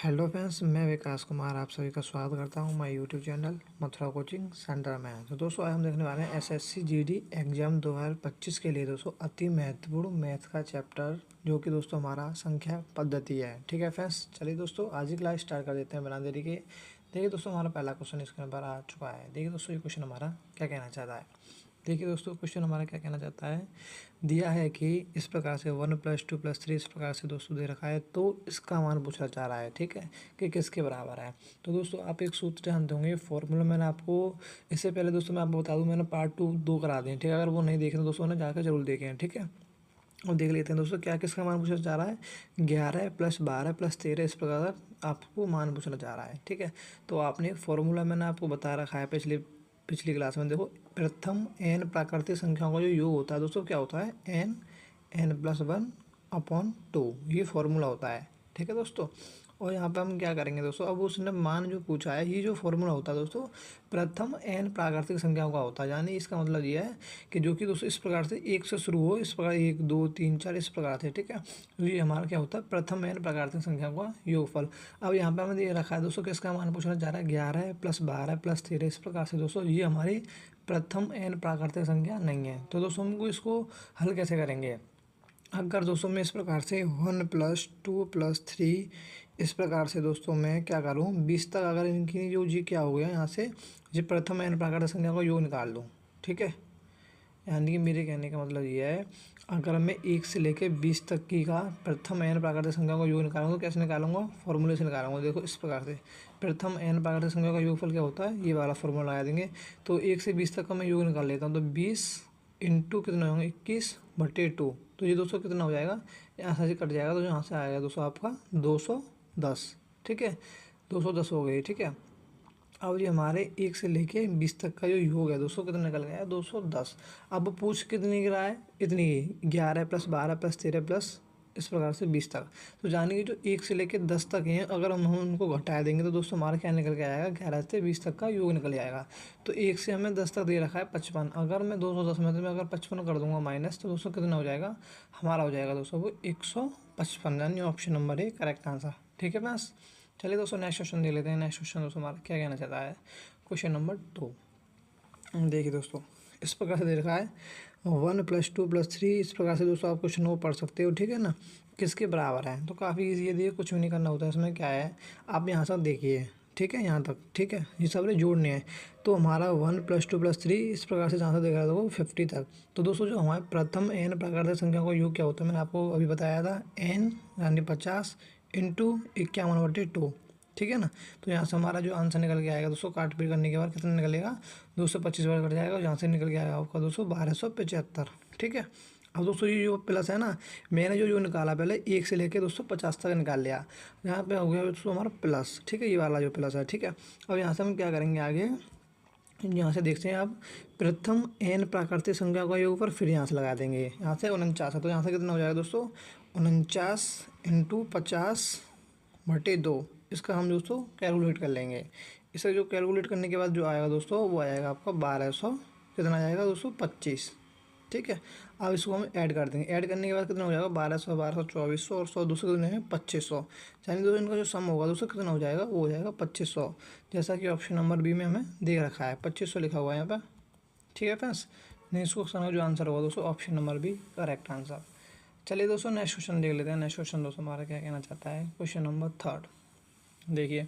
Hello friends, मैं विकास कुमार आप सभी का स्वागत करता हूं my YouTube channel Mathura coaching centre में। तो दोस्तों आज हम देखने वाले हैं एसएससी जीडी एग्जाम 2025 के लिए दोस्तों अति महत्वपूर्ण मैथ का चैप्टर, जो कि दोस्तों हमारा संख्या पद्धति है। ठीक है फ्रेंड्स, चलिए दोस्तों आज ही क्लास स्टार्ट कर देते हैं बिना देरी के। देखिए दोस्तों हमारा पहला क्वेश्चन स्क्रीन पर आ चुका है। देखिए दोस्तों ये क्वेश्चन हमारा क्या कहना चाहता है। देखिए दोस्तों क्वेश्चन हमारा क्या कहना चाहता है, दिया है कि इस प्रकार से 1 + 2 + 3 इस प्रकार से दोस्तों दे रखा है, तो इसका मान पूछा जा रहा है। ठीक है, कि किसके बराबर है। तो दोस्तों आप एक सूत्र जानते होंगे, फॉर्मूला मैंने आपको इससे पहले दोस्तों मैं आपको बता दूं, मैंने पार्ट 2 करा दिए। ठीक है, अगर वो नहीं देखे तो दोस्तों ने जाकर जरूर देखें। ठीक है, और देख लेते हैं दोस्तों क्या किसका मान पूछना जा रहा है। 11 + 12 + 13 इस प्रकार आपको मान पूछना जा रहा है। ठीक है, तो आपने फॉर्मूला मैंने आपको बता रखा है पिछली क्लास में। देखो प्रथम n प्राकृतिक संख्याओं का जो योग होता है दोस्तों क्या होता है, n+1/2 ये फॉर्मूला होता है। ठीक है दोस्तों, और यहाँ पे हम क्या करेंगे दोस्तों, अब उसने मान जो पूछा है, ये जो फॉर्मूला होता है दोस्तों प्रथम n प्राकृतिक संख्याओं का होता है। यानी इसका मतलब ये है कि जो कि दोस्तों इस प्रकार से एक से शुरू हो, इस प्रकार 1 2 3 4 इस प्रकार से। ठीक है, तो ये हमारा क्या होता है, प्रथम n प्राकृतिक संख्याओं का योगफल। अब यहाँ पे हमें ये रखा है दोस्तों किसका मान पूछना जा रहा है, 11 + 12 + 13 इस प्रकार से। दोस्तों ये हमारी प्रथम n प्राकृतिक संख्या नहीं है। तो दोस्तों हमको इसको हल कैसे करेंगे। अगर दोस्तों मैं इस प्रकार से 1 + 2 + 3 इस प्रकार से दोस्तों मैं क्या करूँ 20 तक, अगर इनकी जो जी क्या हो गया यहाँ से ये प्रथम n प्राकृतिक संख्या का योग निकाल दूँ। ठीक है, यानी कि मेरे कहने का मतलब ये है, अगर मैं 1 से लेकर 20 तक की का प्रथम n प्राकृतिक संख्या का योग निकालूंगा, तो कैसे निकालूंगा, फॉर्मूले से निकालूंगा। देखो इस प्रकार से प्रथम n प्राकृतिक संख्या का योगफल क्या होता है, ये वाला फॉर्मूला लगा देंगे। तो 1 से 20 तक का मैं योग निकाल लेता हूँ, तो 20 इंटू कितना होंगे 21/2। तो ये दोस्तों कितना हो जाएगा, यहाँ से कट जाएगा, तो यहाँ से आएगा दोस्तों आपका 210। ठीक है, 210 हो गई। ठीक है, अब ये हमारे 1 से लेके 20 तक का जो योग है दोस्तों कितना निकल गया है, 210। अब पूछ कितनी गिरा है, इतनी 11 + 12 + 13 प्लस इस प्रकार से 20 तक। तो जाने कि जो 1 से लेके 10 तक हैं, अगर हम उनको घटा देंगे तो दोस्तों हमारा क्या निकल के आएगा, 11 से 20 तक का योग निकल जाएगा। तो 1 से हमें 10 तक दे रखा है 55। अगर मैं 210 में से मैं अगर 55 कर दूंगा माइनस, तो दोस्तों कितना हो जाएगा, हमारा हो जाएगा दोस्तों वो 155। यानी option number A correct answer. ठीक है बस, चलिए दोस्तों नेक्स्ट क्वेश्चन देख लेते हैं। नेक्स्ट क्वेश्चन दोस्तों हमारा क्या कहना चाहता है, क्वेश्चन नंबर 2। देखिए दोस्तों इस प्रकार से दे रखा है 1 + 2 + 3 इस प्रकार से दोस्तों आप क्वेश्चन को पढ़ सकते हो। ठीक है ना, किसके बराबर है। तो काफ़ी ईजी है, देखिए कुछ भी नहीं करना होता है इसमें। क्या है, आप यहाँ से देखिए, ठीक है यहाँ तक। ठीक है, ये सब जोड़ने हैं। तो हमारा 1 + 2 + 3 इस प्रकार से जहाँ से देख रहा था वो 50 तक। तो दोस्तों जो हमारे प्रथम n प्राकृतिक संख्या का योग क्या होता है, मैंने आपको अभी बताया था, n यानी 50 इंटू 51/2। ठीक है ना, तो यहाँ से हमारा जो आंसर निकल के आएगा दोस्तों, काट पीट करने के बाद कितना निकलेगा, 225 बार कट जाएगा, और यहाँ से निकल के आएगा आपका दोस्तों 1275। ठीक है, अब दोस्तों ये जो प्लस है ना, मैंने जो निकाला पहले 1 से लेके दोस्तों 50 तक निकाल लिया, यहाँ पे हो गया दोस्तों हमारा प्लस। ठीक है, ये वाला जो प्लस है। ठीक है, अब यहाँ से हम क्या करेंगे आगे, यहाँ से देखते हैं आप प्रथम n प्राकृतिक संख्या का योग पर फिर यहाँ से लगा देंगे, यहाँ से 49 है। तो यहाँ से कितना हो जाएगा दोस्तों, 49 इंटू 50/2 इसका हम दोस्तों कैलकुलेट कर लेंगे। इसे जो कैलकुलेट करने के बाद जो आएगा दोस्तों वो आएगा आपका 1200 कितना आएगा दोस्तों 25। ठीक है, अब इसको हम ऐड कर देंगे। ऐड करने के बाद कितना हो जाएगा 1200 1200 2400 और 100 दूसरे कितने हैं 2500। यानी दोस्तों इनका जो सम होगा दोस्तों कितना हो जाएगा, वो हो जाएगा 2500, जैसा कि ऑप्शन नंबर बी में हमें दे रखा है, 2500 लिखा हुआ है यहाँ पर। ठीक है फ्रेंड्स, नेक्स्ट क्वेश्चन का जो आंसर होगा दोस्तों option number B correct answer. चलिए दोस्तों नेक्स्ट क्वेश्चन देख लेते हैं। नेक्स्ट क्वेश्चन दोस्तों हमारा क्या कहना चाहता है, क्वेश्चन नंबर 3। देखिए,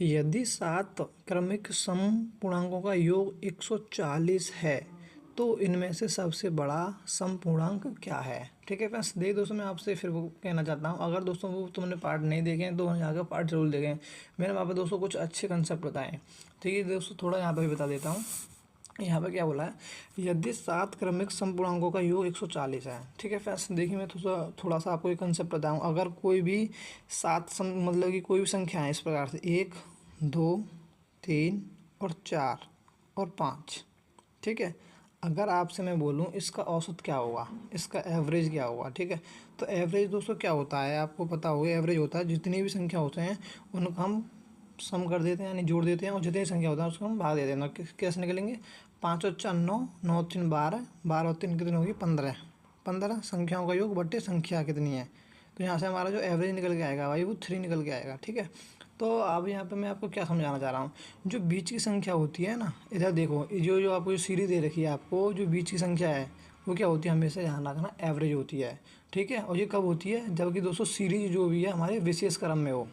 यदि 7 क्रमिक सम पूर्णांकों का योग 140 है, तो इनमें से सबसे बड़ा सम पूर्णांक क्या है। ठीक है फ्रेंड्स, देखिए दोस्तों मैं आपसे फिर वो कहना चाहता हूँ, अगर दोस्तों वो तुमने पार्ट नहीं देखे हैं तो यहाँ का पार्ट जरूर देखें। मैंने वहाँ पर दोस्तों कुछ अच्छे कंसेप्ट बताए। ठीक है दोस्तों, थोड़ा यहाँ पर भी बता देता हूँ। यहाँ पे क्या बोला है, यदि 7 क्रमिक सम पूर्णांकों का योग 140 है। ठीक है फ्रेंड्स, देखिए मैं थोड़ा सा आपको एक कंसेप्ट बताऊँ। अगर कोई भी 7 सम मतलब कि कोई भी संख्या है इस प्रकार से 1 2 3 और 4 और 5। ठीक है, अगर आपसे मैं बोलूँ इसका औसत क्या होगा, इसका एवरेज क्या होगा। ठीक है, तो एवरेज दोस्तों क्या होता है आपको पता होगा, एवरेज होता है जितनी भी संख्या होते हैं उनको हम सम कर देते हैं यानी जोड़ देते हैं, और जितनी संख्या होता है उसको हम भाग देते हैं। तो कैसे निकलेंगे, 5 और 4 9, 9 और 3 12, 12 और 3 कितनी होगी 15, 15 संख्याओं का योग बट्टे संख्या कितनी है तो यहाँ से हमारा जो एवरेज निकल के आएगा भाई वो 3 निकल के आएगा। ठीक है, तो अब यहाँ पे मैं आपको क्या समझाना चाह रहा हूँ, जो बीच की संख्या होती है ना, इधर देखो जो जो आपको जो सीरीज दे रखी है, आपको जो बीच की संख्या है वो क्या होती है, हमेशा ध्यान रखना एवरेज होती है। ठीक है, और ये कब होती है, जबकि दोस्तों सीरीज जो भी है हमारे विशेष क्रम में हो,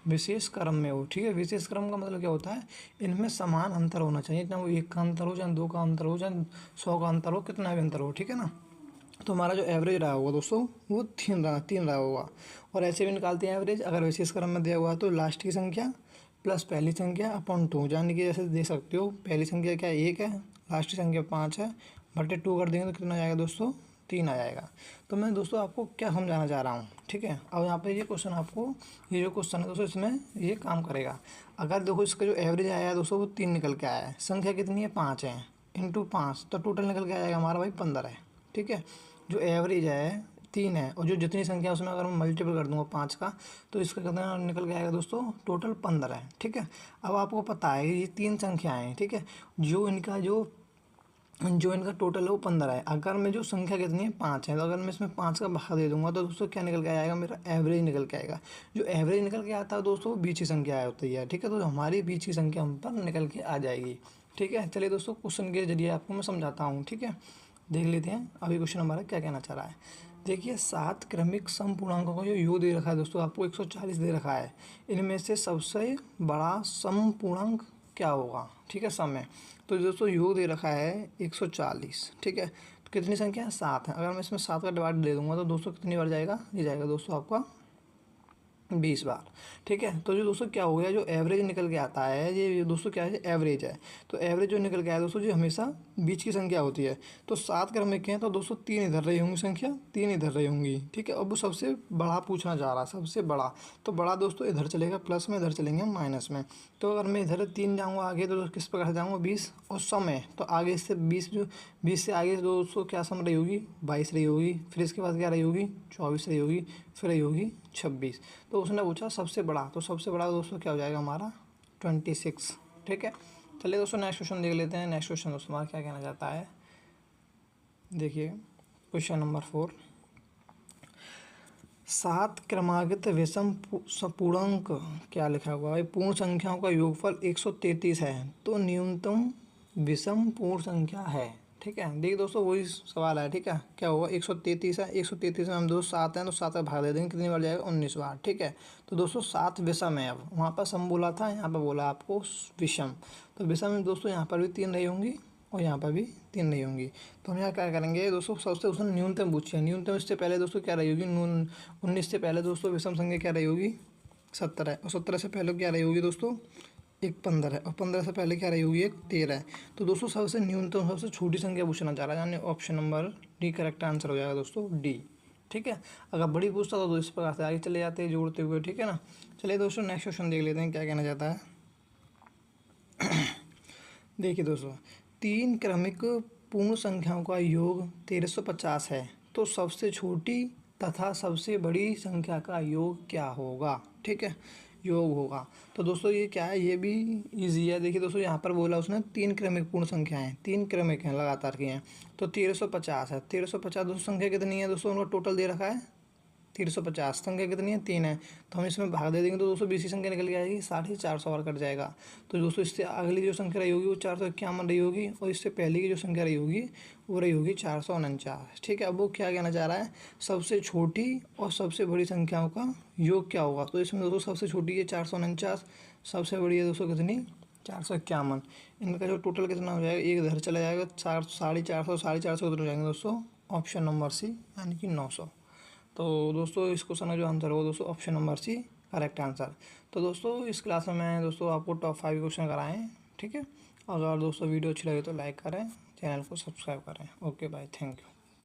विशेष क्रम में हो। ठीक है, विशेष क्रम का मतलब क्या होता है, इनमें समान अंतर होना चाहिए, चाहे वो 1 का अंतर हो, चाहे 2 का अंतर हो, चाहे 100 का अंतर हो, कितना भी अंतर हो। ठीक है ना, तो हमारा जो एवरेज रहा होगा दोस्तों वो 3 रहा होगा। और ऐसे भी निकालते हैं एवरेज, अगर विशेष क्रम में दिया हुआ तो लास्ट की संख्या प्लस पहली संख्या अपॉन 2, यानी कि जैसे दे सकते हो पहली संख्या क्या 1 है, लास्ट की संख्या 5 है, बटे 2 कर देंगे तो कितना आ जाएगा दोस्तों, 3 आ जाएगा। तो मैं दोस्तों आपको क्या समझाना चाह रहा हूँ। ठीक है, अब यहाँ पे ये क्वेश्चन आपको, ये जो क्वेश्चन है दोस्तों इसमें ये काम करेगा। अगर देखो इसका जो एवरेज आया है दोस्तों वो 3 निकल के आया है, संख्या कितनी है 5 है, इंटू 5, तो टोटल निकल के आएगा हमारा भाई 15 है। ठीक है, जो एवरेज है 3 है, और जो जितनी संख्या उसमें अगर मैं मल्टीपल कर दूंगा 5 का, तो इसका कितना निकल के आएगा दोस्तों, टोटल 15 है। ठीक है, अब आपको पता है ये 3 संख्याएँ हैं। ठीक है, जो इनका टोटल है वो 15 है। अगर मैं जो संख्या कितनी है 5 है, तो अगर मैं इसमें 5 का भाग दे दूंगा तो दोस्तों क्या निकल के आएगा, मेरा एवरेज निकल के आएगा। जो एवरेज निकल के आता है दोस्तों वो बीच की संख्या होती है। ठीक है, तो हमारी बीच की संख्या हम पर निकल के आ जाएगी। ठीक है, चलिए दोस्तों क्वेश्चन के जरिए आपको मैं समझाता हूँ। ठीक है, देख लेते हैं अभी क्वेश्चन हमारा क्या कहना चाह रहा है। देखिए 7 क्रमिक समपूर्णांकों का जो योग दे रखा है दोस्तों, आपको 140 दे रखा है, इनमें से सबसे बड़ा समपूर्णांक क्या होगा। ठीक है, सम है, तो दोस्तों योग दे रखा है 140। ठीक है, तो कितनी संख्या है 7 है, अगर मैं इसमें 7 का डिवाइड दे दूंगा तो दोस्तों कितनी बार जाएगा, ये जाएगा दोस्तों आपका 20 बार। ठीक है, तो जो दोस्तों क्या हो गया, जो एवरेज निकल के आता है ये दोस्तों क्या है, एवरेज है। तो एवरेज जो निकल के आया दोस्तों जो हमेशा बीच की संख्या होती है। तो 7 क्रमिक हैं तो दोस्तों 3 इधर रही होंगी संख्या, 3 इधर रही होंगी। ठीक है, अब वो सबसे बड़ा पूछना चाह रहा है, सबसे बड़ा, तो बड़ा दोस्तों इधर चलेगा प्लस में, इधर चलेंगे माइनस में। तो अगर मैं इधर 3 जाऊँगा आगे तो किस प्रकार से जाऊँगा 20, और सम है तो आगे से 20, जो 20 से आगे दोस्तों क्या सम रही होगी 22 रही होगी, फिर इसके बाद क्या रही होगी 24 रही होगी, फिर रही होगी 26। तो उसने पूछा सबसे बड़ा, तो सबसे बड़ा दोस्तों क्या हो जाएगा हमारा 26। ठीक है, चलिए दोस्तों नेक्स्ट क्वेश्चन देख लेते हैं। नेक्स्ट क्वेश्चन दोस्तों हमारा क्या कहना चाहता है, देखिए क्वेश्चन नंबर 4, 7 क्रमागत विषम पूर्णांक क्या लिखा हुआ है, पूर्ण संख्याओं का योगफल 133 है, तो न्यूनतम विषम पूर्ण संख्या है। ठीक है, देखिए दोस्तों वही सवाल है। ठीक है, क्या होगा 133 है, 133 में हम दोस्तों 7 हैं तो 7 का भाग दे देंगे, कितनी बार जाएगा 19 बार। ठीक है, तो दोस्तों 7 विषम है, अब वहाँ पर सम बोला था, यहाँ पर बोला आपको विषम। तो विषम में दोस्तों यहाँ पर भी 3 रही होंगी और यहाँ पर भी 3 नहीं होंगी। तो हम यहाँ क्या करेंगे दोस्तों, सबसे उसने न्यूनतम पूछी है, न्यूनतम इससे पहले दोस्तों क्या रही होगी, 19 से पहले दोस्तों विषम संख्या क्या रही होगी 70 है, और 17 से पहले क्या रही होगी दोस्तों एक 15 है, और 15 से पहले क्या रही होगी एक 13 है। तो दोस्तों सबसे न्यूनतम सबसे छोटी संख्या पूछना चाह रहा है, यानी option number D correct answer हो जाएगा दोस्तों डी। ठीक है, अगर बड़ी पूछता तो इस प्रकार से आगे चले जाते हैं जोड़ते हुए। ठीक है ना, चलिए दोस्तों नेक्स्ट क्वेश्चन देख लेते हैं क्या कहना चाहता है। देखिए दोस्तों 3 क्रमिक पूर्ण संख्याओं का योग 1350 है, तो सबसे छोटी तथा सबसे बड़ी संख्या का योग क्या होगा। ठीक है, योग होगा, तो दोस्तों ये क्या है, ये भी इजी है। देखिए दोस्तों यहाँ पर बोला उसने 3 क्रमिक पूर्ण संख्याएं, 3 क्रमिक हैं लगातार की हैं, तो 1350 है। 1350 दोस्तों संख्या कितनी है दोस्तों, उनका टोटल दे रखा है 1350, संख्या कितनी है 3 है, तो हम इसमें भाग दे देंगे तो दोस्तों 20 की संख्या निकल के आएगी, 450 बार कट जाएगा। तो दोस्तों इससे अगली जो संख्या रही होगी वो 451 रही होगी, और इससे पहले की जो संख्या रही होगी वो रही होगी 449। ठीक है, अब वो क्या कहना चाह रहा है, सबसे छोटी और सबसे बड़ी संख्याओं का योग क्या होगा। तो इसमें दोस्तों सबसे छोटी है 449, सबसे बड़ी है दोस्तों कितनी 451, इनका जो टोटल कितना हो जाएगा, एक इधर चला जाएगा 450 कितने हो जाएंगे दोस्तों, ऑप्शन नंबर सी यानी कि 900। तो दोस्तों इस क्वेश्चन का जो आंसर होगा दोस्तों option number C correct answer. तो दोस्तों इस क्लास में मैं दोस्तों आपको टॉप 5 क्वेश्चन कराए हैं। ठीक है, अगर दोस्तों वीडियो अच्छी लगे तो लाइक करें, चैनल को सब्सक्राइब करें। Okay bye, thank you.